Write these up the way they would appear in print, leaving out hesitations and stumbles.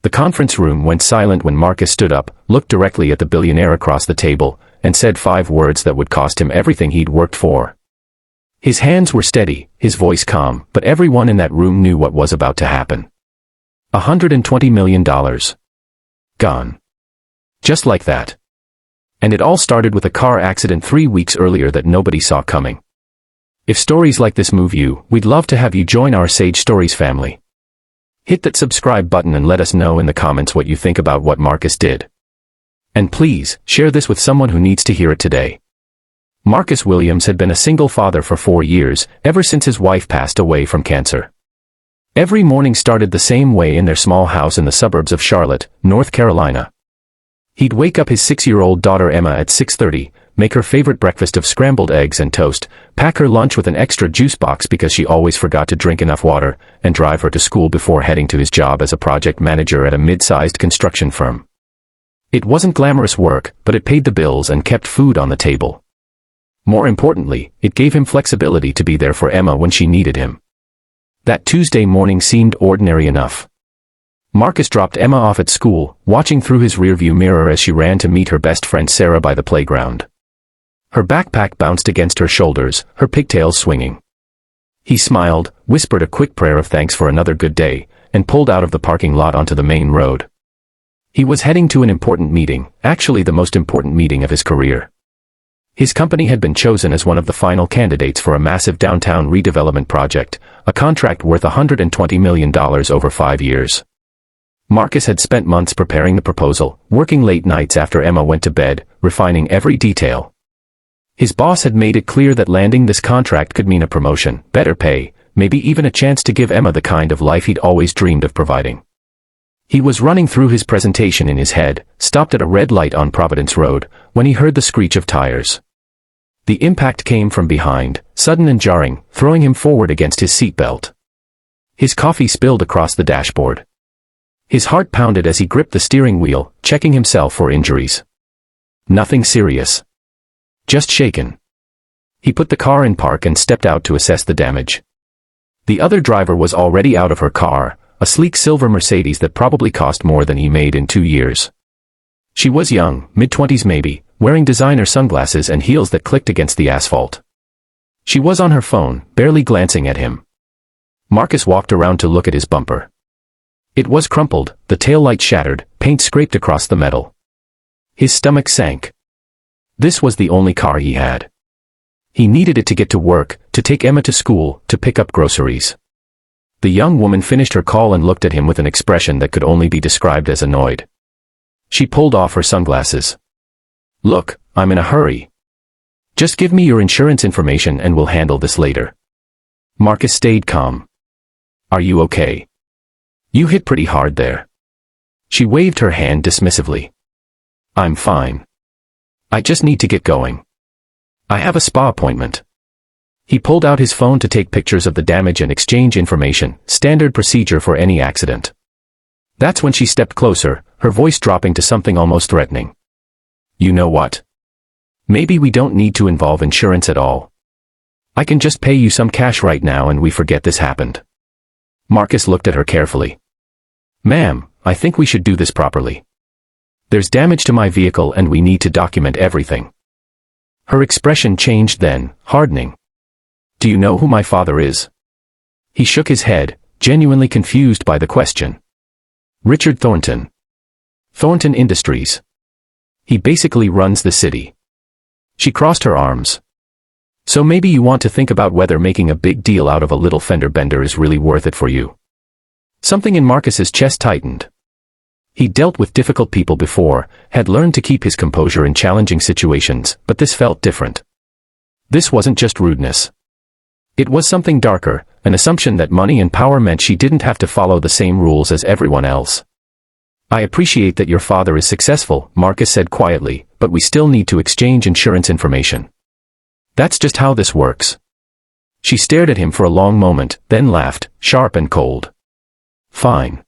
The conference room went silent when Marcus stood up, looked directly at the billionaire across the table, and said 5 words that would cost him everything he'd worked for. His hands were steady, his voice calm, but everyone in that room knew what was about to happen. $120 million. Gone. Just like that. And it all started with a car accident 3 weeks earlier that nobody saw coming. If stories like this move you, we'd love to have you join our Sage Stories family. Hit that subscribe button and let us know in the comments what you think about what Marcus did. And please, share this with someone who needs to hear it today. Marcus Williams had been a single father for 4 years, ever since his wife passed away from cancer. Every morning started the same way in their small house in the suburbs of Charlotte, North Carolina. He'd wake up his 6-year-old daughter Emma at 6:30, make her favorite breakfast of scrambled eggs and toast, pack her lunch with an extra juice box because she always forgot to drink enough water, and drive her to school before heading to his job as a project manager at a mid-sized construction firm. It wasn't glamorous work, but it paid the bills and kept food on the table. More importantly, it gave him flexibility to be there for Emma when she needed him. That Tuesday morning seemed ordinary enough. Marcus dropped Emma off at school, watching through his rearview mirror as she ran to meet her best friend Sarah by the playground. Her backpack bounced against her shoulders, her pigtails swinging. He smiled, whispered a quick prayer of thanks for another good day, and pulled out of the parking lot onto the main road. He was heading to an important meeting, actually the most important meeting of his career. His company had been chosen as one of the final candidates for a massive downtown redevelopment project, a contract worth $120 million over 5 years. Marcus had spent months preparing the proposal, working late nights after Emma went to bed, refining every detail. His boss had made it clear that landing this contract could mean a promotion, better pay, maybe even a chance to give Emma the kind of life he'd always dreamed of providing. He was running through his presentation in his head, stopped at a red light on Providence Road, when he heard the screech of tires. The impact came from behind, sudden and jarring, throwing him forward against his seatbelt. His coffee spilled across the dashboard. His heart pounded as he gripped the steering wheel, checking himself for injuries. Nothing serious. Just shaken. He put the car in park and stepped out to assess the damage. The other driver was already out of her car, a sleek silver Mercedes that probably cost more than he made in 2 years. She was young, mid-20s maybe, wearing designer sunglasses and heels that clicked against the asphalt. She was on her phone, barely glancing at him. Marcus walked around to look at his bumper. It was crumpled, the taillight shattered, paint scraped across the metal. His stomach sank. This was the only car he had. He needed it to get to work, to take Emma to school, to pick up groceries. The young woman finished her call and looked at him with an expression that could only be described as annoyed. She pulled off her sunglasses. "Look, I'm in a hurry. Just give me your insurance information and we'll handle this later." Marcus stayed calm. "Are you okay? You hit pretty hard there." She waved her hand dismissively. "I'm fine. I just need to get going. I have a spa appointment." He pulled out his phone to take pictures of the damage and exchange information, standard procedure for any accident. That's when she stepped closer, her voice dropping to something almost threatening. "You know what? Maybe we don't need to involve insurance at all. I can just pay you some cash right now and we forget this happened." Marcus looked at her carefully. "Ma'am, I think we should do this properly. There's damage to my vehicle and we need to document everything." Her expression changed then, hardening. "Do you know who my father is?" He shook his head, genuinely confused by the question. "Richard Thornton. Thornton Industries. He basically runs the city." She crossed her arms. "So maybe you want to think about whether making a big deal out of a little fender bender is really worth it for you." Something in Marcus's chest tightened. He dealt with difficult people before, had learned to keep his composure in challenging situations, but this felt different. This wasn't just rudeness. It was something darker, an assumption that money and power meant she didn't have to follow the same rules as everyone else. "I appreciate that your father is successful," Marcus said quietly, "but we still need to exchange insurance information. That's just how this works." She stared at him for a long moment, then laughed, sharp and cold. "Fine.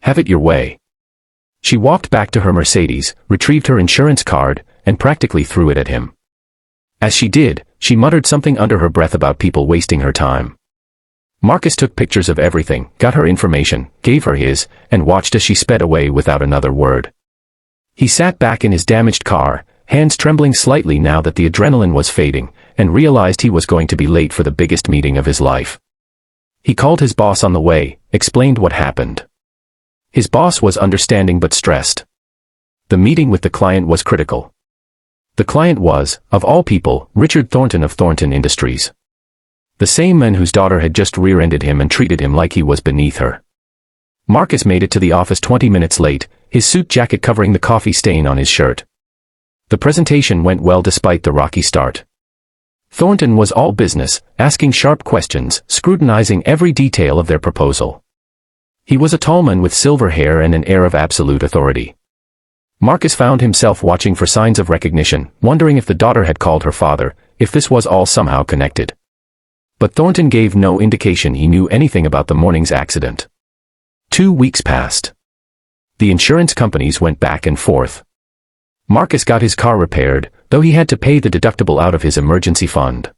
Have it your way." She walked back to her Mercedes, retrieved her insurance card, and practically threw it at him. As she did, she muttered something under her breath about people wasting her time. Marcus took pictures of everything, got her information, gave her his, and watched as she sped away without another word. He sat back in his damaged car, hands trembling slightly now that the adrenaline was fading, and realized he was going to be late for the biggest meeting of his life. He called his boss on the way, explained what happened. His boss was understanding but stressed. The meeting with the client was critical. The client was, of all people, Richard Thornton of Thornton Industries. The same man whose daughter had just rear-ended him and treated him like he was beneath her. Marcus made it to the office 20 minutes late, his suit jacket covering the coffee stain on his shirt. The presentation went well despite the rocky start. Thornton was all business, asking sharp questions, scrutinizing every detail of their proposal. He was a tall man with silver hair and an air of absolute authority. Marcus found himself watching for signs of recognition, wondering if the daughter had called her father, if this was all somehow connected. But Thornton gave no indication he knew anything about the morning's accident. 2 weeks passed. The insurance companies went back and forth. Marcus got his car repaired, though he had to pay the deductible out of his emergency fund.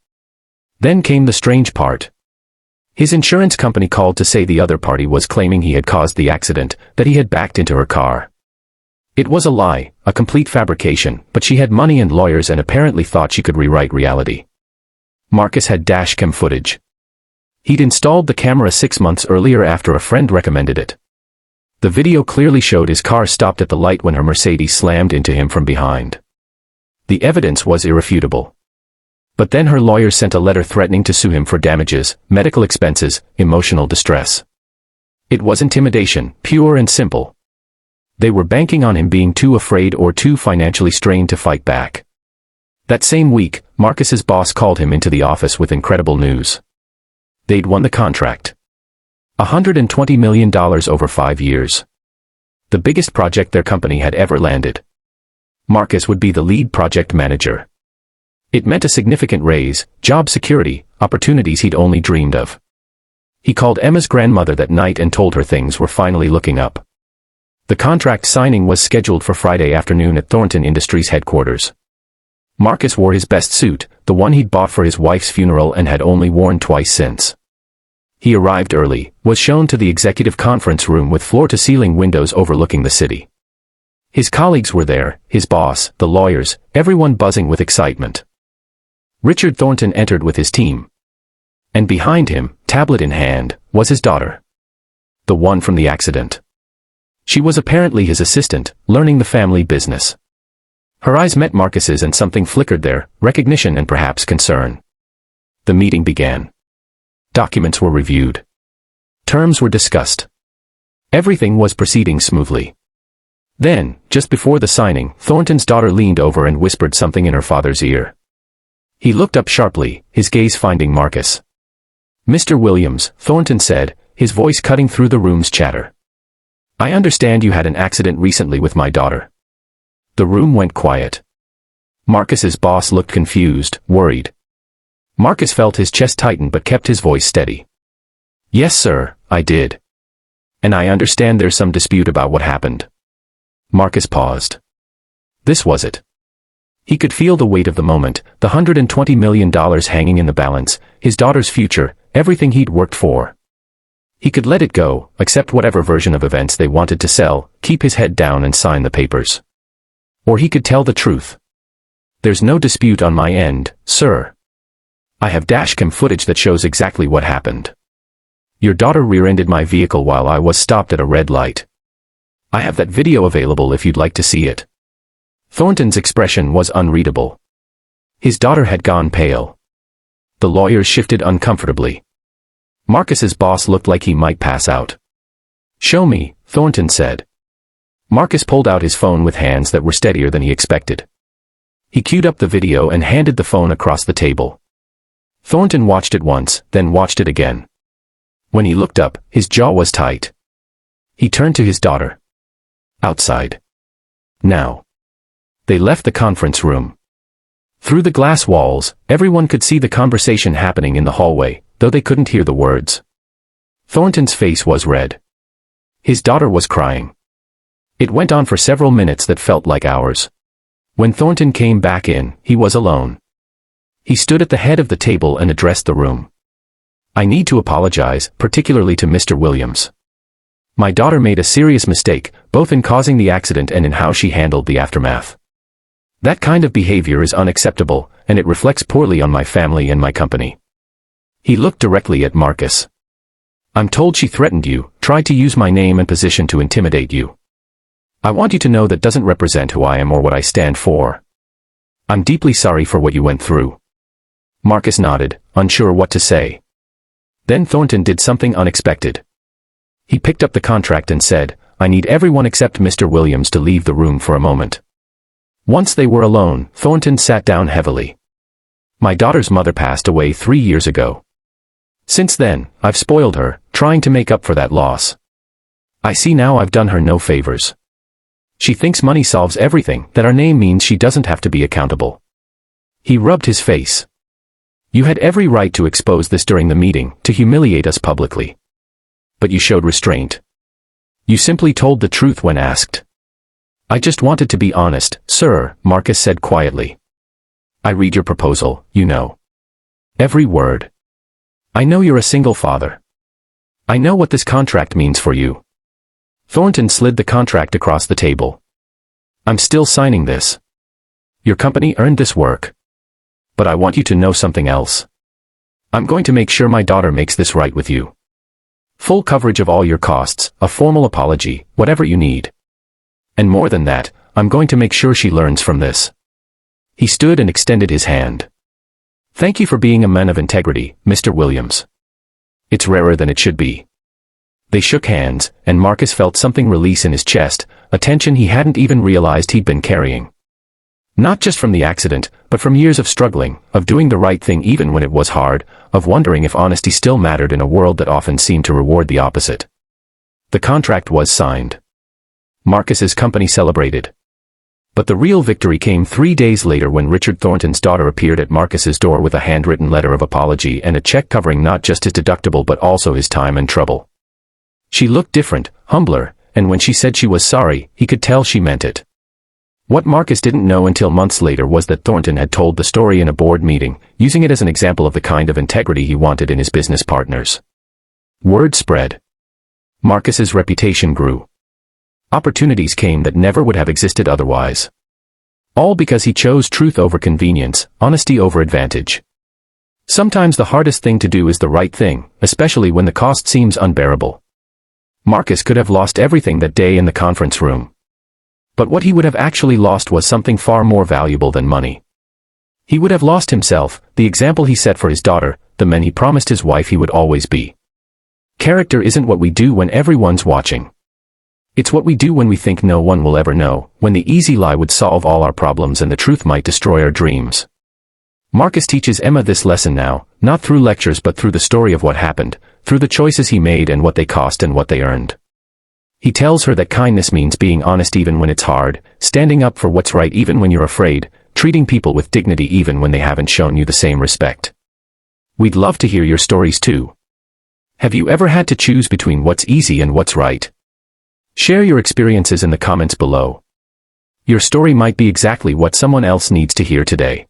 Then came the strange part. His insurance company called to say the other party was claiming he had caused the accident, that he had backed into her car. It was a lie, a complete fabrication, but she had money and lawyers and apparently thought she could rewrite reality. Marcus had dashcam footage. He'd installed the camera 6 months earlier after a friend recommended it. The video clearly showed his car stopped at the light when her Mercedes slammed into him from behind. The evidence was irrefutable. But then her lawyers sent a letter threatening to sue him for damages, medical expenses, emotional distress. It was intimidation, pure and simple. They were banking on him being too afraid or too financially strained to fight back. That same week, Marcus's boss called him into the office with incredible news. They'd won the contract. $120 million over 5 years. The biggest project their company had ever landed. Marcus would be the lead project manager. It meant a significant raise, job security, opportunities he'd only dreamed of. He called Emma's grandmother that night and told her things were finally looking up. The contract signing was scheduled for Friday afternoon at Thornton Industries headquarters. Marcus wore his best suit, the one he'd bought for his wife's funeral and had only worn twice since. He arrived early, was shown to the executive conference room with floor-to-ceiling windows overlooking the city. His colleagues were there, his boss, the lawyers, everyone buzzing with excitement. Richard Thornton entered with his team. And behind him, tablet in hand, was his daughter. The one from the accident. She was apparently his assistant, learning the family business. Her eyes met Marcus's and something flickered there, recognition and perhaps concern. The meeting began. Documents were reviewed. Terms were discussed. Everything was proceeding smoothly. Then, just before the signing, Thornton's daughter leaned over and whispered something in her father's ear. He looked up sharply, his gaze finding Marcus. "Mr. Williams," Thornton said, his voice cutting through the room's chatter. "I understand you had an accident recently with my daughter." The room went quiet. Marcus's boss looked confused, worried. Marcus felt his chest tighten but kept his voice steady. "Yes, sir, I did. And I understand there's some dispute about what happened." Marcus paused. This was it. He could feel the weight of the moment, the $120 million hanging in the balance, his daughter's future, everything he'd worked for. He could let it go, accept whatever version of events they wanted to sell, keep his head down and sign the papers. Or he could tell the truth. "There's no dispute on my end, sir. I have dashcam footage that shows exactly what happened. Your daughter rear-ended my vehicle while I was stopped at a red light. I have that video available if you'd like to see it." Thornton's expression was unreadable. His daughter had gone pale. The lawyers shifted uncomfortably. Marcus's boss looked like he might pass out. "Show me," Thornton said. Marcus pulled out his phone with hands that were steadier than he expected. He queued up the video and handed the phone across the table. Thornton watched it once, then watched it again. When he looked up, his jaw was tight. He turned to his daughter. "Outside. Now." They left the conference room. Through the glass walls, everyone could see the conversation happening in the hallway, though they couldn't hear the words. Thornton's face was red. His daughter was crying. It went on for several minutes that felt like hours. When Thornton came back in, he was alone. He stood at the head of the table and addressed the room. I need to apologize, particularly to Mr. Williams. My daughter made a serious mistake, both in causing the accident and in how she handled the aftermath. That kind of behavior is unacceptable, and it reflects poorly on my family and my company. He looked directly at Marcus. I'm told she threatened you, tried to use my name and position to intimidate you. I want you to know that doesn't represent who I am or what I stand for. I'm deeply sorry for what you went through. Marcus nodded, unsure what to say. Then Thornton did something unexpected. He picked up the contract and said, I need everyone except Mr. Williams to leave the room for a moment. Once they were alone, Thornton sat down heavily. My daughter's mother passed away 3 years ago. Since then, I've spoiled her, trying to make up for that loss. I see now I've done her no favors. She thinks money solves everything, that our name means she doesn't have to be accountable. He rubbed his face. You had every right to expose this during the meeting, to humiliate us publicly. But you showed restraint. You simply told the truth when asked. I just wanted to be honest, sir, Marcus said quietly. I read your proposal, you know. Every word. I know you're a single father. I know what this contract means for you. Thornton slid the contract across the table. I'm still signing this. Your company earned this work. But I want you to know something else. I'm going to make sure my daughter makes this right with you. Full coverage of all your costs, a formal apology, whatever you need. And more than that, I'm going to make sure she learns from this. He stood and extended his hand. Thank you for being a man of integrity, Mr. Williams. It's rarer than it should be. They shook hands, and Marcus felt something release in his chest, a tension he hadn't even realized he'd been carrying. Not just from the accident, but from years of struggling, of doing the right thing even when it was hard, of wondering if honesty still mattered in a world that often seemed to reward the opposite. The contract was signed. Marcus's company celebrated. But the real victory came 3 days later when Richard Thornton's daughter appeared at Marcus's door with a handwritten letter of apology and a check covering not just his deductible but also his time and trouble. She looked different, humbler, and when she said she was sorry, he could tell she meant it. What Marcus didn't know until months later was that Thornton had told the story in a board meeting, using it as an example of the kind of integrity he wanted in his business partners. Word spread. Marcus's reputation grew. Opportunities came that never would have existed otherwise. All because he chose truth over convenience, honesty over advantage. Sometimes the hardest thing to do is the right thing, especially when the cost seems unbearable. Marcus could have lost everything that day in the conference room. But what he would have actually lost was something far more valuable than money. He would have lost himself, the example he set for his daughter, the man he promised his wife he would always be. Character isn't what we do when everyone's watching. It's what we do when we think no one will ever know, when the easy lie would solve all our problems and the truth might destroy our dreams. Marcus teaches Emma this lesson now, not through lectures but through the story of what happened, through the choices he made and what they cost and what they earned. He tells her that kindness means being honest even when it's hard, standing up for what's right even when you're afraid, treating people with dignity even when they haven't shown you the same respect. We'd love to hear your stories too. Have you ever had to choose between what's easy and what's right? Share your experiences in the comments below. Your story might be exactly what someone else needs to hear today.